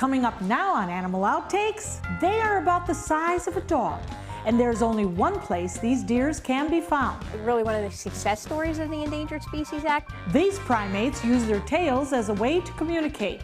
Coming up now on Animal Outtakes, they are about the size of a dog. And there's only one place these deers can be found. Really one of the success stories of the Endangered Species Act. These primates use their tails as a way to communicate.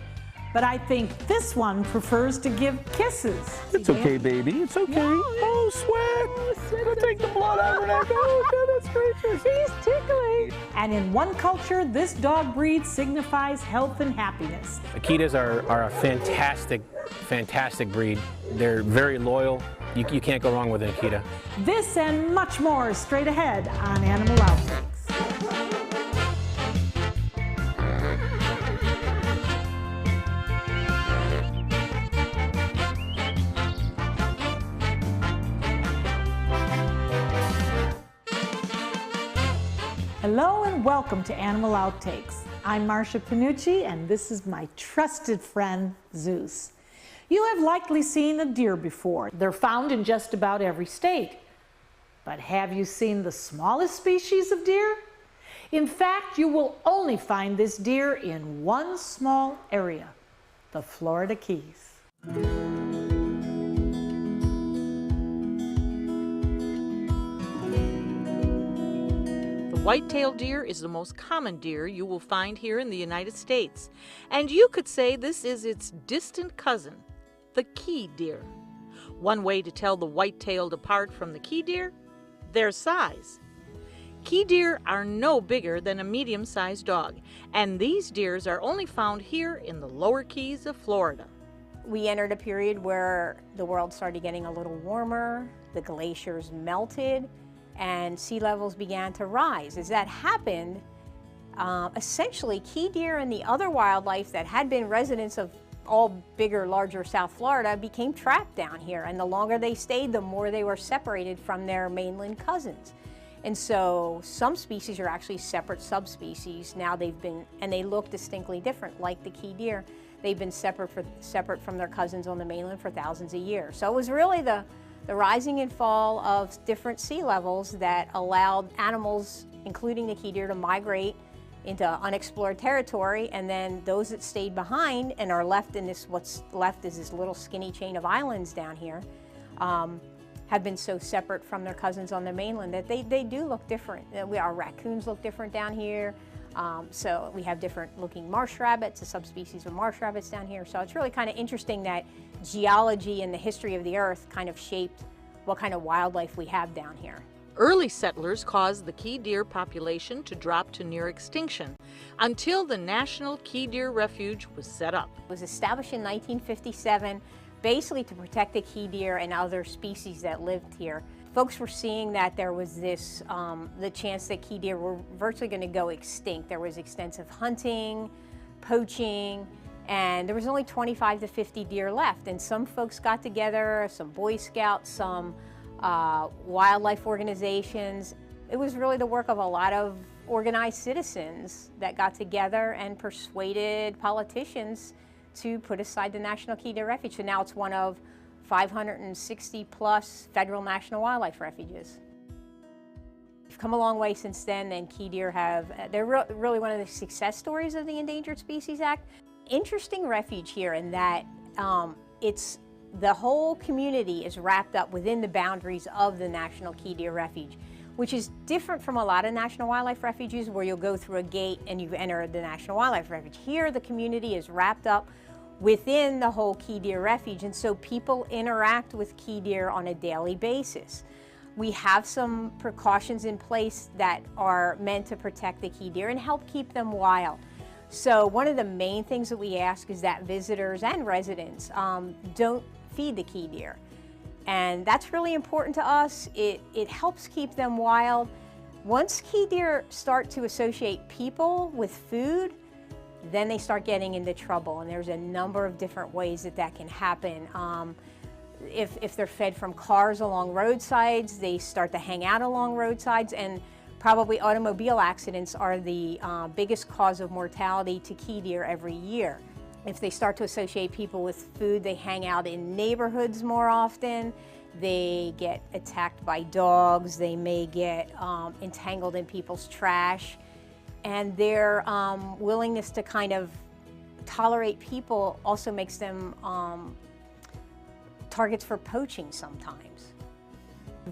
But I think this one prefers to give kisses. It's okay, baby. It's okay. No, oh, sweat. I'll take the blood out of her neck. Oh, goodness gracious. He's tickling. And in one culture, this dog breed signifies health and happiness. Akitas are a fantastic, fantastic breed. They're very loyal. You can't go wrong with an Akita. This and much more straight ahead on Animal Outtakes. Hello and welcome to Animal Outtakes. I'm Marcia Panucci and this is my trusted friend, Zeus. You have likely seen a deer before. They're found in just about every state. But have you seen the smallest species of deer? In fact, you will only find this deer in one small area, the Florida Keys. White-tailed deer is the most common deer you will find here in the United States, and you could say this is its distant cousin, the key deer. One way to tell the white-tailed apart from the key deer? Their size. Key deer are no bigger than a medium-sized dog, and these deers are only found here in the lower Keys of Florida. We entered a period where the world started getting a little warmer, the glaciers melted, and sea levels began to rise. As that happened, essentially key deer and the other wildlife that had been residents of all bigger, larger South Florida became trapped down here, and the longer they stayed, the more they were separated from their mainland cousins. And so some species are actually separate subspecies. Now they look distinctly different, like the key deer. They've been separate from their cousins on the mainland for thousands of years. So it was really the rising and fall of different sea levels that allowed animals, including the key deer, to migrate into unexplored territory, and then those that stayed behind and are left in this, what's left is this little skinny chain of islands down here, have been so separate from their cousins on the mainland that they do look different. Our raccoons look different down here. So we have different looking marsh rabbits, a subspecies of marsh rabbits down here. So it's really kind of interesting that geology and the history of the earth kind of shaped what kind of wildlife we have down here. Early settlers caused the key deer population to drop to near extinction until the National Key Deer Refuge was set up. It was established in 1957 basically to protect the key deer and other species that lived here. Folks were seeing that there was this, the chance that key deer were virtually going to go extinct. There was extensive hunting, poaching, and there was only 25 to 50 deer left. And some folks got together, some Boy Scouts, some wildlife organizations. It was really the work of a lot of organized citizens that got together and persuaded politicians to put aside the National Key Deer Refuge. So now it's one of 560 plus federal national wildlife refuges. We've come a long way since then, and key deer they're really one of the success stories of the Endangered Species Act. Interesting refuge here in that the whole community is wrapped up within the boundaries of the National Key Deer Refuge, which is different from a lot of national wildlife refuges where you'll go through a gate and you've entered the National Wildlife Refuge. Here the community is wrapped up within the whole key deer refuge, and so people interact with key deer on a daily basis. We have some precautions in place that are meant to protect the key deer and help keep them wild. So one of the main things that we ask is that visitors and residents don't feed the key deer. And that's really important to us. It helps keep them wild. Once key deer start to associate people with food, then they start getting into trouble, and there's a number of different ways that can happen. If they're fed from cars along roadsides, they start to hang out along roadsides, and probably automobile accidents are the biggest cause of mortality to key deer every year. If they start to associate people with food, they hang out in neighborhoods more often. They get attacked by dogs. They may get entangled in people's trash. And their willingness to kind of tolerate people also makes them targets for poaching sometimes.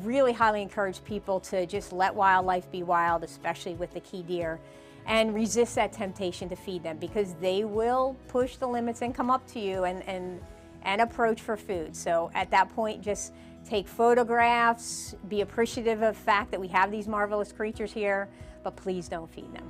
Really highly encourage people to just let wildlife be wild, especially with the key deer, and resist that temptation to feed them, because they will push the limits and come up to you and approach for food. So at that point, just take photographs, be appreciative of the fact that we have these marvelous creatures here, but please don't feed them.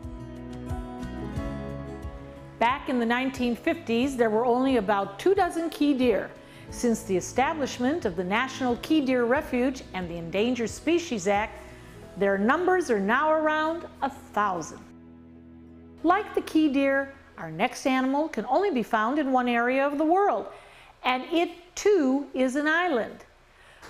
Back in the 1950s, there were only about 24 key deer. Since the establishment of the National Key Deer Refuge and the Endangered Species Act, their numbers are now around 1,000. Like the key deer, our next animal can only be found in one area of the world, and it too is an island.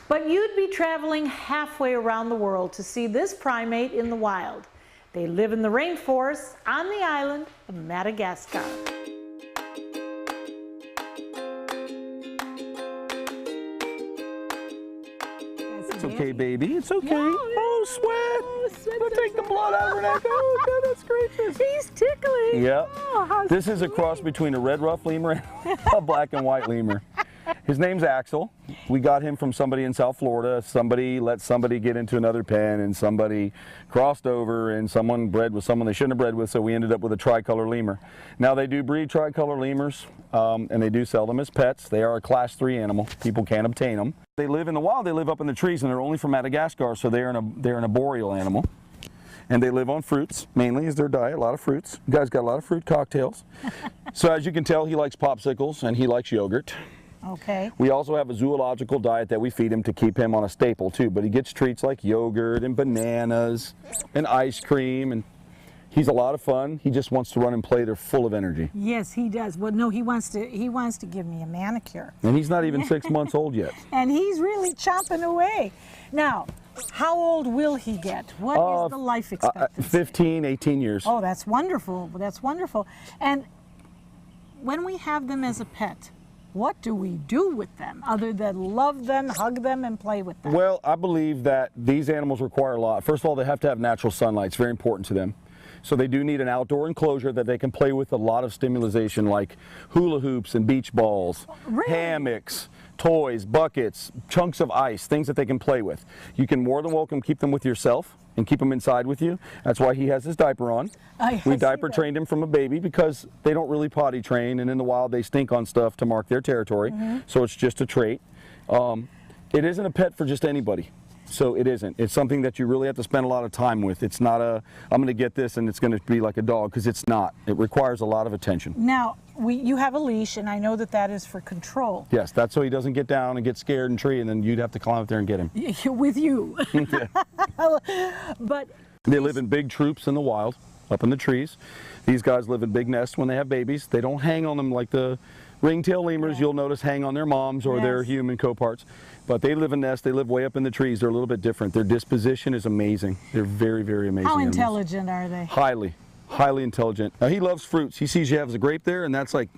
But you'd be traveling halfway around the world to see this primate in the wild. They live in the rainforests on the island of Madagascar. It's okay, baby. It's okay. Oh, sweat. We'll take the blood out of her neck. Oh, goodness gracious. He's tickling. Yep. Oh, how This is a sweet. cross between a red ruff lemur and a black and white lemur. His name's Axel. We got him from somebody in South Florida. Somebody let somebody get into another pen, and somebody crossed over, and someone bred with someone they shouldn't have bred with, so we ended up with a tricolor lemur. Now they do breed tricolor lemurs, and they do sell them as pets. They are a class 3 animal. People can't obtain them. They live in the wild. They live up in the trees, and they're only from Madagascar, so they're an arboreal animal. And they live on fruits, mainly is their diet, a lot of fruits. You guys got a lot of fruit cocktails. So as you can tell, he likes popsicles and he likes yogurt. Okay. We also have a zoological diet that we feed him to keep him on a staple too, but he gets treats like yogurt and bananas and ice cream, and he's a lot of fun. He just wants to run and play. They're full of energy. Yes, he does. Well, no, he wants to give me a manicure. And he's not even 6 months old yet. And he's really chomping away. Now, how old will he get? What is the life expectancy? 15, 18 years. Oh, that's wonderful. That's wonderful. And when we have them as a pet, what do we do with them other than love them, hug them, and play with them? Well, I believe that these animals require a lot. First of all, they have to have natural sunlight. It's very important to them. So they do need an outdoor enclosure that they can play with a lot of stimulation, like hula hoops and beach balls, Really? hammocks, toys, buckets, chunks of ice, things that they can play with. You can more than welcome keep them with yourself and keep them inside with you. That's why he has his diaper on. I We see diaper that. trained him from a baby because they don't really potty train, and in the wild they stink on stuff to mark their territory. So it's just a trait. It isn't a pet for just anybody. So it isn't. It's something that you really have to spend a lot of time with. It's not a, I'm going to get this and it's going to be like a dog, because it's not. It requires a lot of attention. Now, you have a leash, and I know that that is for control. Yes, that's so he doesn't get down and get scared in a tree, and then you'd have to climb up there and get him. With you. But They live in big troops in the wild, up in the trees. These guys live in big nests when they have babies. They don't hang on them like the ringtail lemurs, you'll notice, hang on their moms or their Yes. human co-parts. But they live in nests, they live way up in the trees. They're a little bit different. Their disposition is amazing. They're very, very amazing how animals. intelligent are they? Highly intelligent. Now he loves fruits. He sees you have a grape there, and that's like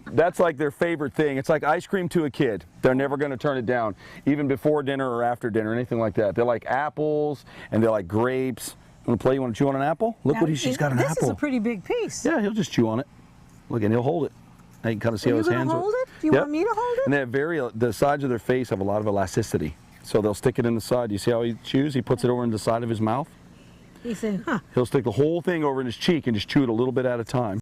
their favorite thing. It's like ice cream to a kid. They're never going to turn it down, even before dinner or after dinner, anything like that. They like apples and they like grapes. Want to play? You want to chew on an apple? Look Now, what she's got an this apple. is a pretty big piece. Yeah, he'll just chew on it. Look, and he'll hold it. Now you can kind of see Are how you his gonna hands hold are. it? Do you want me to hold it? And they have the sides of their face have a lot of elasticity. So they'll stick it in the side. You see how he chews? He puts it over in the side of his mouth. He's saying, huh. He'll stick the whole thing over in his cheek and just chew it a little bit at a time.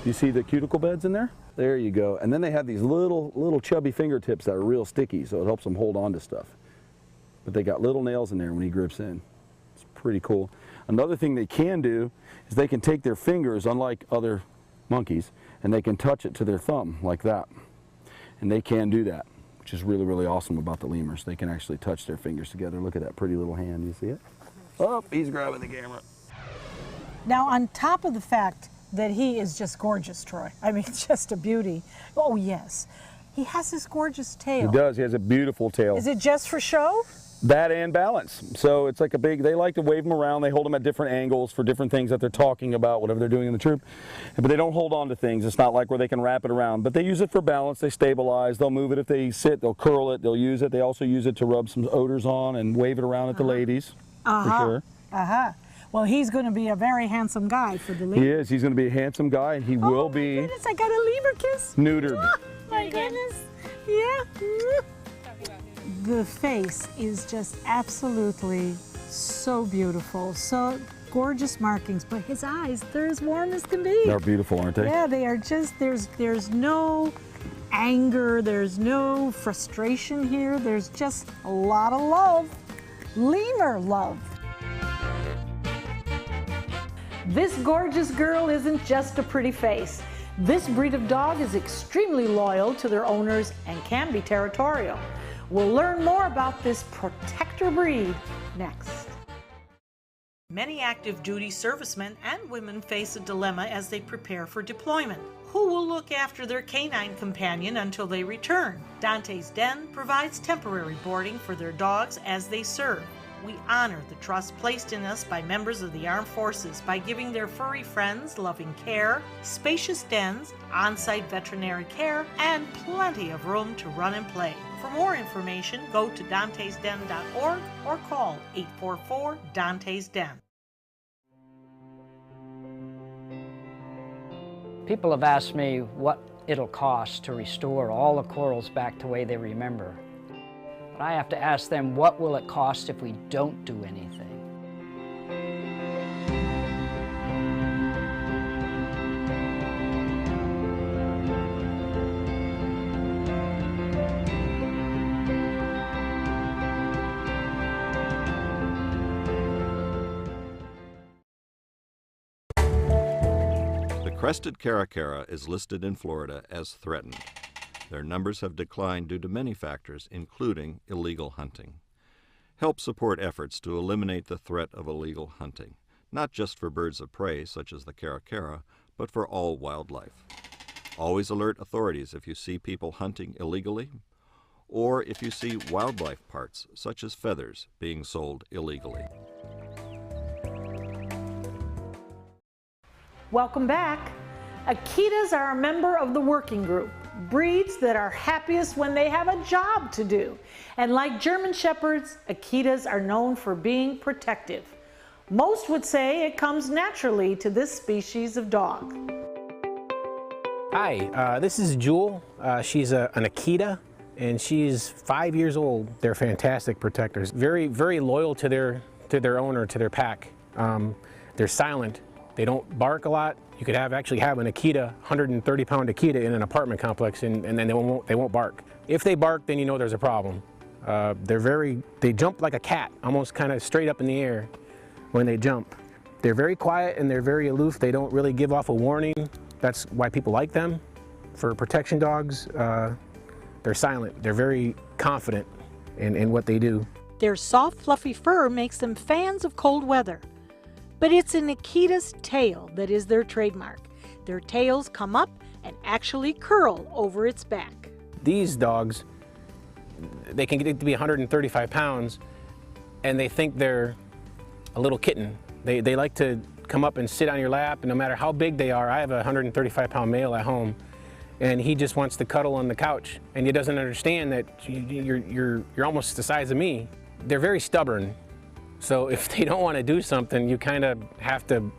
You see the cuticle beds in there? There you go. And then they have these little chubby fingertips that are real sticky, so it helps them hold on to stuff. But they got little nails in there when he grips in. It's pretty cool. Another thing they can do is they can take their fingers, unlike other monkeys, and they can touch it to their thumb like that. And they can do that, which is really, really awesome about the lemurs. They can actually touch their fingers together. Look at that pretty little hand. You see it? Oh, he's grabbing the camera. Now, on top of the fact that he is just gorgeous, Troy, I mean, just a beauty. Oh, yes. He has this gorgeous tail. He does. He has a beautiful tail. Is it just for show? That and balance. So it's like a big, they like to wave them around. They hold them at different angles for different things that they're talking about, whatever they're doing in the troop. But they don't hold on to things. It's not like where they can wrap it around. But they use it for balance. They stabilize. They'll move it if they sit. They'll curl it. They'll use it. They also use it to rub some odors on and wave it around at the ladies, for sure. Well, he's going to be a very handsome guy for the lemur. He is. He's going to be a handsome guy, and he will be Goodness, I got a lemur kiss. neutered. Oh, my goodness. Yeah. The face is just absolutely so beautiful. So gorgeous markings, but his eyes, they're as warm as can be. They're beautiful, aren't they? Yeah, they are just, there's no anger, there's no frustration here, there's just a lot of love. Lemur love. This gorgeous girl isn't just a pretty face. This breed of dog is extremely loyal to their owners and can be territorial. We'll learn more about this protector breed next. Many active duty servicemen and women face a dilemma as they prepare for deployment. Who will look after their canine companion until they return? Dante's Den provides temporary boarding for their dogs as they serve. We honor the trust placed in us by members of the armed forces by giving their furry friends loving care, spacious dens, on-site veterinary care, and plenty of room to run and play. For more information, go to dantesden.org or call 844-DANTES-DEN. People have asked me what it'll cost to restore all the corals back the way they remember. But I have to ask them, what will it cost if we don't do anything? The crested caracara is listed in Florida as threatened. Their numbers have declined due to many factors, including illegal hunting. Help support efforts to eliminate the threat of illegal hunting, not just for birds of prey such as the caracara, but for all wildlife. Always alert authorities if you see people hunting illegally, or if you see wildlife parts, such as feathers, being sold illegally. Welcome back. Akitas are a member of the working group, breeds that are happiest when they have a job to do. And like German Shepherds, Akitas are known for being protective. Most would say it comes naturally to this species of dog. Hi, this is Jewel. She's an Akita, and she's 5 years old. They're fantastic protectors. Very, very loyal to their owner, to their pack. They're silent. They don't bark a lot. You could actually have an Akita, 130-pound Akita in an apartment complex, and then they won't bark. If they bark, then you know there's a problem. They jump like a cat, almost kind of straight up in the air when they jump. They're very quiet and they're very aloof. They don't really give off a warning. That's why people like them. For protection dogs, they're silent. They're very confident in what they do. Their soft, fluffy fur makes them fans of cold weather. But it's an Akita's tail that is their trademark. Their tails come up and actually curl over its back. These dogs, they can get to be 135 pounds, and they think they're a little kitten. They like to come up and sit on your lap, and no matter how big they are, I have a 135-pound male at home, and he just wants to cuddle on the couch, and he doesn't understand that you're almost the size of me. They're very stubborn. So if they don't want to do something, you kind of have to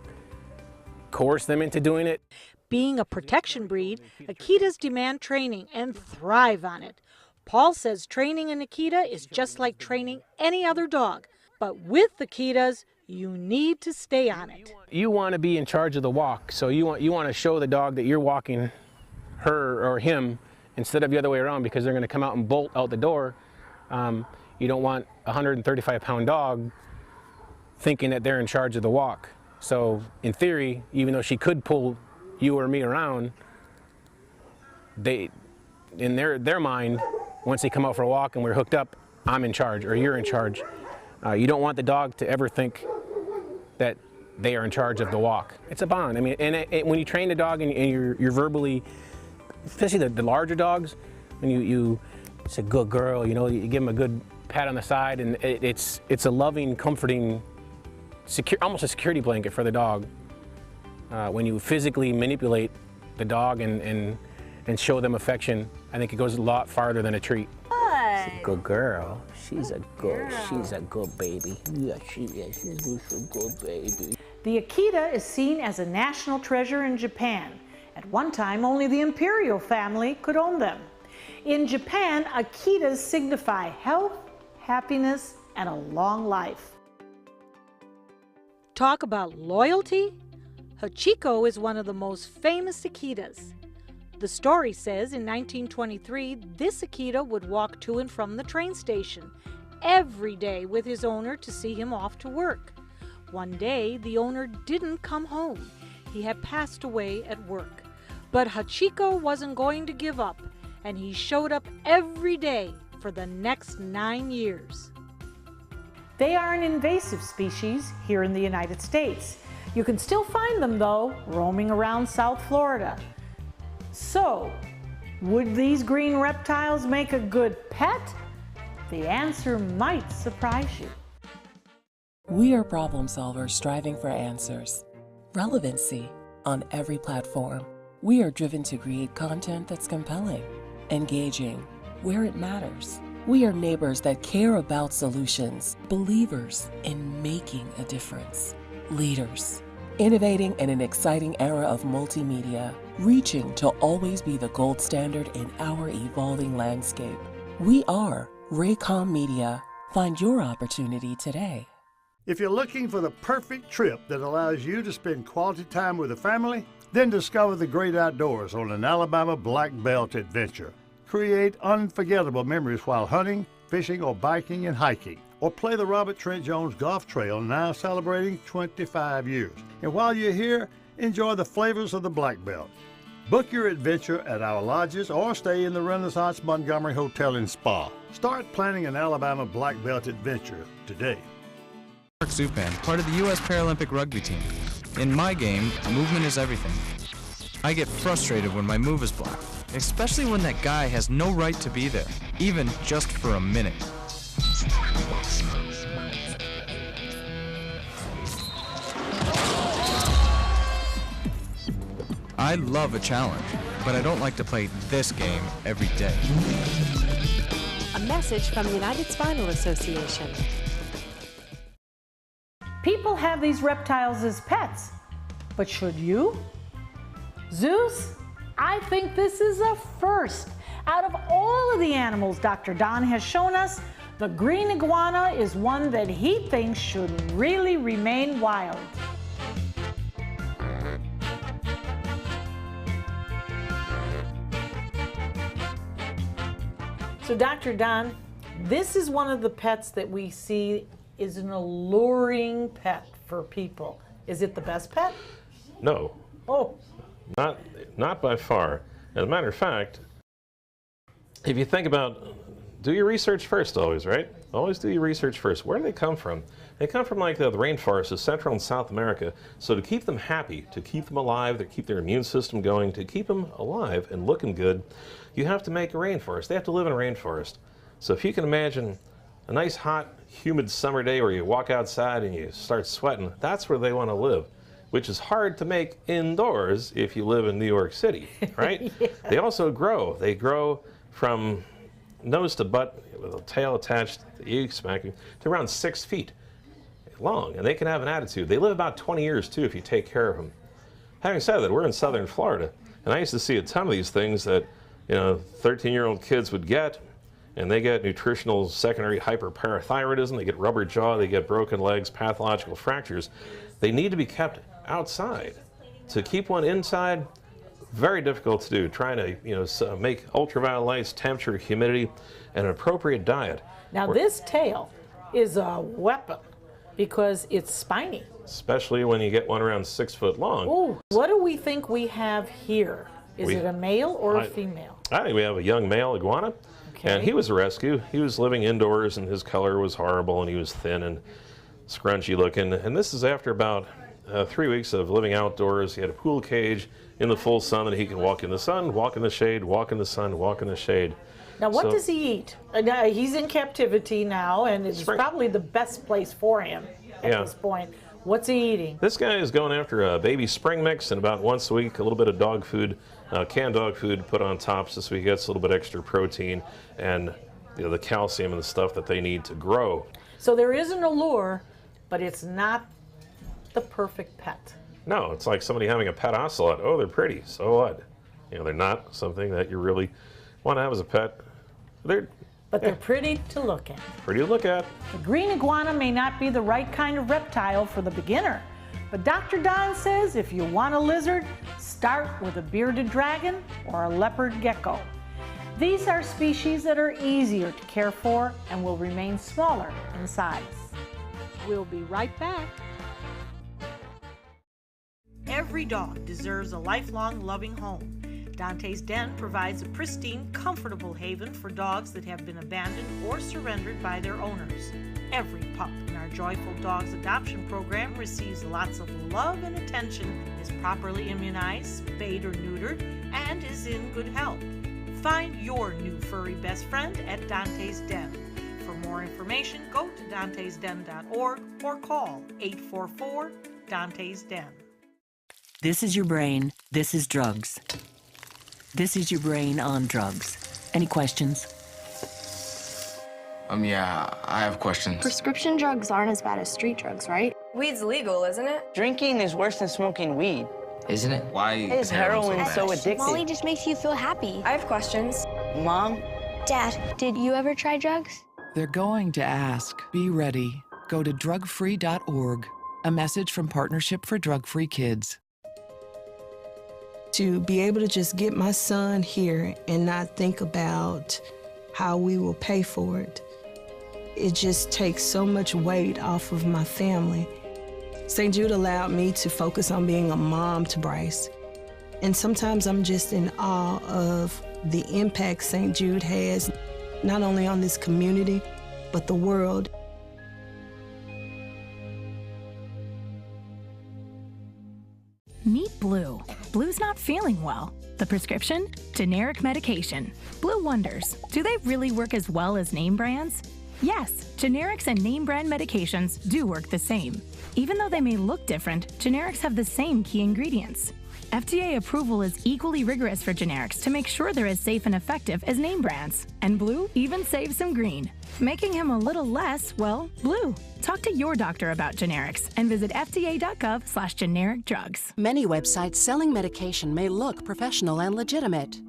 coerce them into doing it. Being a protection breed, Akitas demand training and thrive on it. Paul says training an Akita is just like training any other dog. But with Akitas, you need to stay on it. You want to be in charge of the walk, so you want to show the dog that you're walking her or him instead of the other way around, because they're going to come out and bolt out the door. You don't want a 135-pound dog thinking that they're in charge of the walk. So in theory, even though she could pull you or me around, in their mind, once they come out for a walk and we're hooked up, I'm in charge or you're in charge. You don't want the dog to ever think that they are in charge of the walk. It's a bond. I mean, and when you train the dog and you're verbally, especially the larger dogs, when it's a good girl, you give them a good pat on the side, and it's a loving, comforting, almost a security blanket for the dog. When you physically manipulate the dog and show them affection, I think it goes a lot farther than a treat. Good. a good girl. She's a good baby. Yeah, she's a good baby. The Akita is seen as a national treasure in Japan. At one time, only the imperial family could own them. In Japan, Akitas signify health, happiness, and a long life. Talk about loyalty? Hachiko is one of the most famous Akitas. The story says in 1923, this Akita would walk to and from the train station every day with his owner to see him off to work. One day, the owner didn't come home. He had passed away at work. But Hachiko wasn't going to give up, and he showed up every day for the next 9 years. They are an invasive species here in the United States. You can still find them, though, roaming around South Florida. So, would these green reptiles make a good pet? The answer might surprise you. We are problem solvers striving for answers. Relevancy on every platform. We are driven to create content that's compelling, engaging, where it matters. We are neighbors that care about solutions, believers in making a difference, leaders, innovating in an exciting era of multimedia, reaching to always be the gold standard in our evolving landscape. We are Raycom Media. Find your opportunity today. If you're looking for the perfect trip that allows you to spend quality time with a family, then discover the great outdoors on an Alabama Black Belt adventure. Create unforgettable memories while hunting, fishing, or biking and hiking. Or play the Robert Trent Jones Golf Trail, now celebrating 25 years. And while you're here, enjoy the flavors of the Black Belt. Book your adventure at our lodges or stay in the Renaissance Montgomery Hotel and Spa. Start planning an Alabama Black Belt adventure today. Mark Zupan, part of the U.S. Paralympic rugby team. In my game, movement is everything. I get frustrated when my move is blocked, especially when that guy has no right to be there, even just for a minute. I love a challenge, but I don't like to play this game every day. A message from the United Spinal Association. People have these reptiles as pets, but should you? Zeus, I think this is a first. Out of all of the animals Dr. Don has shown us, the green iguana is one that he thinks should really remain wild. So Dr. Don, this is one of the pets that we see is an alluring pet for people. Is it the best pet? No. Oh. Not by far. As a matter of fact, if you think about, do your research first always, right? Always do your research first. Where do they come from? They come from like the rainforests of Central and South America. So to keep them happy, to keep them alive, to keep their immune system going, to keep them alive and looking good, you have to make a rainforest. They have to live in a rainforest. So if you can imagine a nice hot, humid summer day where you walk outside and you start sweating, that's where they want to live, which is hard to make indoors if you live in New York City, right? Yeah. They also grow. They grow from nose to butt with a tail attached, you smacking, to around 6 feet long, and they can have an attitude. They live about 20 years too if you take care of them. Having said that, we're in southern Florida, and I used to see a ton of these things that 13-year-old kids would get, and they get nutritional secondary hyperparathyroidism, they get rubber jaw, they get broken legs, pathological fractures. They need to be kept outside. To keep one inside, very difficult to do. Trying to make ultraviolet lights, temperature, humidity, and an appropriate diet. Now this tail is a weapon because it's spiny. Especially when you get one around 6 foot long. Oh, what do we think we have here? Is it a male or a female? I think we have a young male iguana. Okay. And he was a rescue. He was living indoors and his color was horrible and he was thin and scrunchy looking. And this is after about 3 weeks of living outdoors. He had a pool cage in the full sun that he can walk in the sun, walk in the shade, walk in the sun, walk in the shade. Now what does he eat? He's in captivity now and it's probably the best place for him at this point. What's he eating? This guy is going after a baby spring mix and about once a week a little bit of dog food, canned dog food put on top so he gets a little bit extra protein and the calcium and the stuff that they need to grow. So there is an allure, but it's not the perfect pet. No, it's like somebody having a pet ocelot. Oh, they're pretty, so what? They're not something that you really want to have as a pet. But they're pretty to look at. Pretty to look at. The green iguana may not be the right kind of reptile for the beginner, but Dr. Don says if you want a lizard, start with a bearded dragon or a leopard gecko. These are species that are easier to care for and will remain smaller in size. We'll be right back. Every dog deserves a lifelong loving home. Dante's Den provides a pristine, comfortable haven for dogs that have been abandoned or surrendered by their owners. Every pup in our Joyful Dogs adoption program receives lots of love and attention, is properly immunized, spayed or neutered, and is in good health. Find your new furry best friend at Dante's Den. For more information, go to dantesden.org or call 844-DANTES-DEN. This is your brain. This is drugs. This is your brain on drugs. Any questions? Yeah, I have questions. Prescription drugs aren't as bad as street drugs, right? Weed's legal, isn't it? Drinking is worse than smoking weed. Isn't it? Why is heroin so addictive? Molly just makes you feel happy. I have questions. Mom? Dad, did you ever try drugs? They're going to ask. Be ready. Go to drugfree.org. A message from Partnership for Drug-Free Kids. To be able to just get my son here and not think about how we will pay for it, it just takes so much weight off of my family. St. Jude allowed me to focus on being a mom to Bryce. And sometimes I'm just in awe of the impact St. Jude has, not only on this community, but the world. Meet Blue. Blue's not feeling well. The prescription? Generic medication. Blue wonders, do they really work as well as name brands? Yes, generics and name brand medications do work the same. Even though they may look different, generics have the same key ingredients. FDA approval is equally rigorous for generics to make sure they're as safe and effective as name brands. And Blue even saves some green, making him a little less, well, blue. Talk to your doctor about generics and visit fda.gov/generic drugs. Many websites selling medication may look professional and legitimate,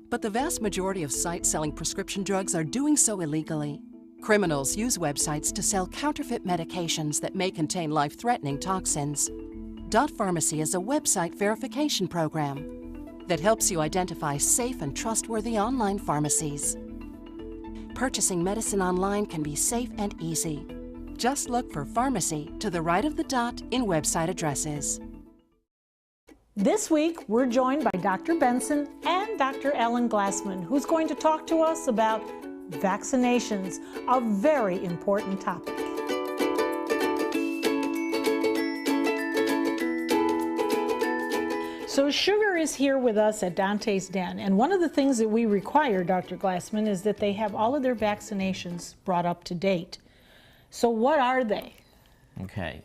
but the vast majority of sites selling prescription drugs are doing so illegally. Criminals use websites to sell counterfeit medications that may contain life-threatening toxins. Dot Pharmacy is a website verification program that helps you identify safe and trustworthy online pharmacies. Purchasing medicine online can be safe and easy. Just look for pharmacy to the right of the dot in website addresses. This week, we're joined by Dr. Benson and Dr. Ellen Glassman, who's going to talk to us about vaccinations, a very important topic. So Sugar is here with us at Dante's Den, and one of the things that we require, Dr. Glassman, is that they have all of their vaccinations brought up to date. So what are they? Okay,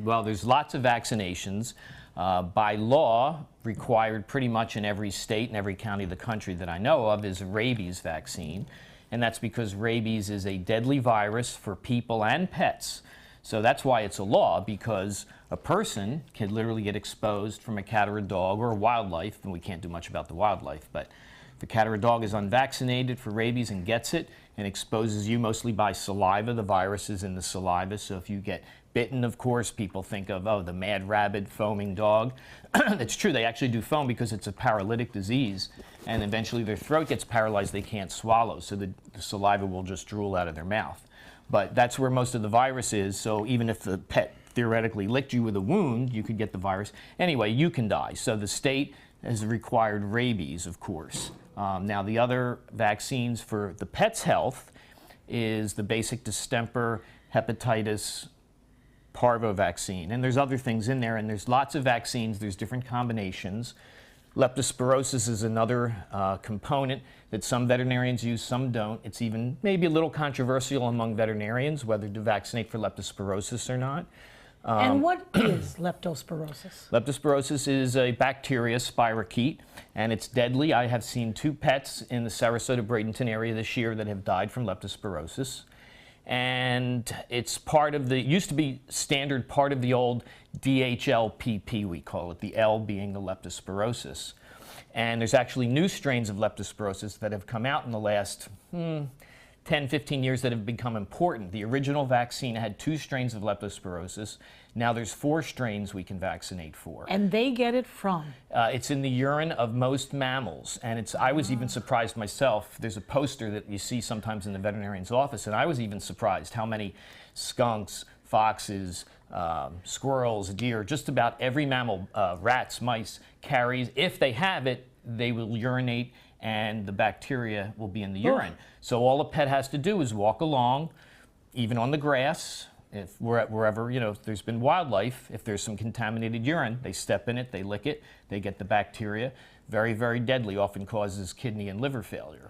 well, there's lots of vaccinations. By law, required pretty much in every state and every county of the country that I know of is a rabies vaccine. And that's because rabies is a deadly virus for people and pets. So that's why it's a law, because a person can literally get exposed from a cat or a dog or a wildlife, and we can't do much about the wildlife, but if a cat or a dog is unvaccinated for rabies and gets it and exposes you mostly by saliva, the virus is in the saliva, so if you get bitten, of course, people think of, oh, the mad, rabid, foaming dog. It's true, they actually do foam because it's a paralytic disease, and eventually their throat gets paralyzed, they can't swallow, so the saliva will just drool out of their mouth. But that's where most of the virus is, so even if the pet theoretically licked you with a wound, you could get the virus. Anyway, you can die. So the state has required rabies, of course. Now, the other vaccines for the pet's health is the basic distemper, hepatitis, parvo vaccine. And there's other things in there, and there's lots of vaccines. There's different combinations. Leptospirosis is another component that some veterinarians use, some don't. It's even maybe a little controversial among veterinarians whether to vaccinate for leptospirosis or not. And what is leptospirosis? Leptospirosis is a bacteria, spirochete, and it's deadly. I have seen 2 pets in the Sarasota-Bradenton area this year that have died from leptospirosis. And it's part of the, used to be standard part of the old DHLPP, we call it, the L being the leptospirosis. And there's actually new strains of leptospirosis that have come out in the last 10, 15 years that have become important. The original vaccine had 2 strains of leptospirosis. Now there's 4 strains we can vaccinate for. And they get it from? It's in the urine of most mammals. And I was even surprised myself. There's a poster that you see sometimes in the veterinarian's office, and I was even surprised how many skunks, foxes, squirrels, deer, just about every mammal, rats, mice, carries. If they have it, they will urinate and the bacteria will be in the urine. So all a pet has to do is walk along, even on the grass, wherever, if there's been wildlife, if there's some contaminated urine, they step in it, they lick it, they get the bacteria. Very, very deadly, often causes kidney and liver failure.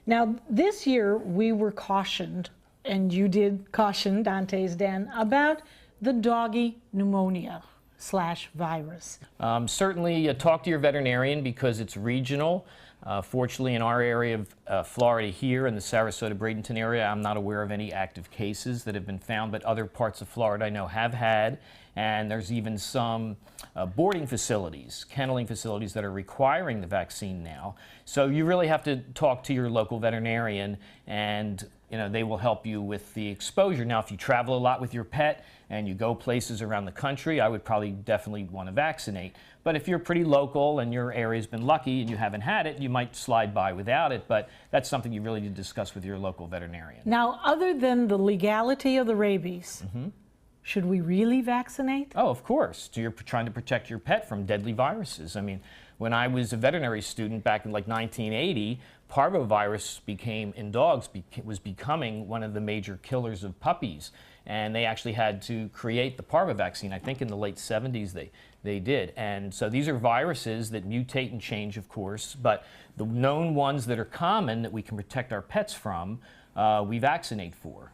Now, this year we were cautioned, and you did caution Dante's Den, about the doggy pneumonia/virus. Certainly talk to your veterinarian because it's regional. Fortunately, in our area of Florida here, in the Sarasota-Bradenton area, I'm not aware of any active cases that have been found, but other parts of Florida I know have had, and there's even some boarding facilities, kenneling facilities that are requiring the vaccine now. So you really have to talk to your local veterinarian, and they will help you with the exposure. Now, if you travel a lot with your pet and you go places around the country, I would probably definitely want to vaccinate. But if you're pretty local and your area's been lucky and you haven't had it, you might slide by without it, but that's something you really need to discuss with your local veterinarian. Now, other than the legality of the rabies, should we really vaccinate? Oh, of course. You're trying to protect your pet from deadly viruses. I mean, when I was a veterinary student back in like 1980, parvovirus in dogs was becoming one of the major killers of puppies. And they actually had to create the parvo vaccine. I think in the late 70s they did. And so these are viruses that mutate and change, of course, but the known ones that are common that we can protect our pets from, we vaccinate for.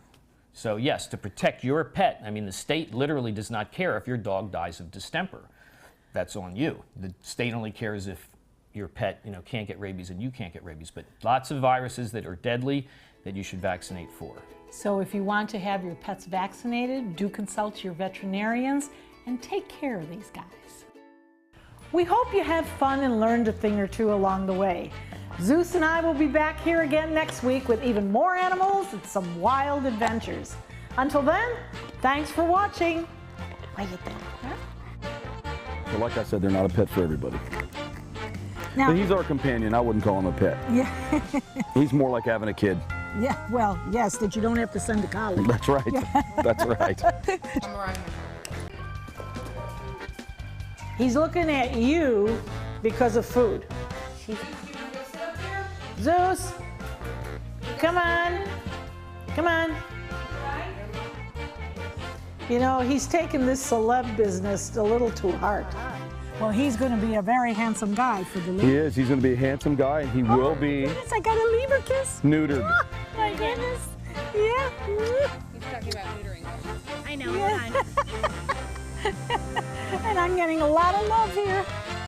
So yes, to protect your pet, I mean, the state literally does not care if your dog dies of distemper. That's on you. The state only cares if your pet, can't get rabies and you can't get rabies. But lots of viruses that are deadly that you should vaccinate for. So if you want to have your pets vaccinated, do consult your veterinarians and take care of these guys. We hope you had fun and learned a thing or two along the way. Zeus and I will be back here again next week with even more animals and some wild adventures. Until then, thanks for watching. What do you think? Well, like I said, they're not a pet for everybody. Now, but he's our companion. I wouldn't call him a pet. Yeah. He's more like having a kid. Yeah, well, yes, that you don't have to send to college. That's right. Yeah. That's right. He's looking at you because of food. Zeus, come on. Come on. He's taking this celeb business a little too hard. Well, he's going to be a very handsome guy for the leader. He is. He's going to be a handsome guy, and he will be. Goodness, I got a lever kiss. Neutered. Oh, my goodness. Yeah. He's talking about neutering. I know. Yeah. And I'm getting a lot of love here.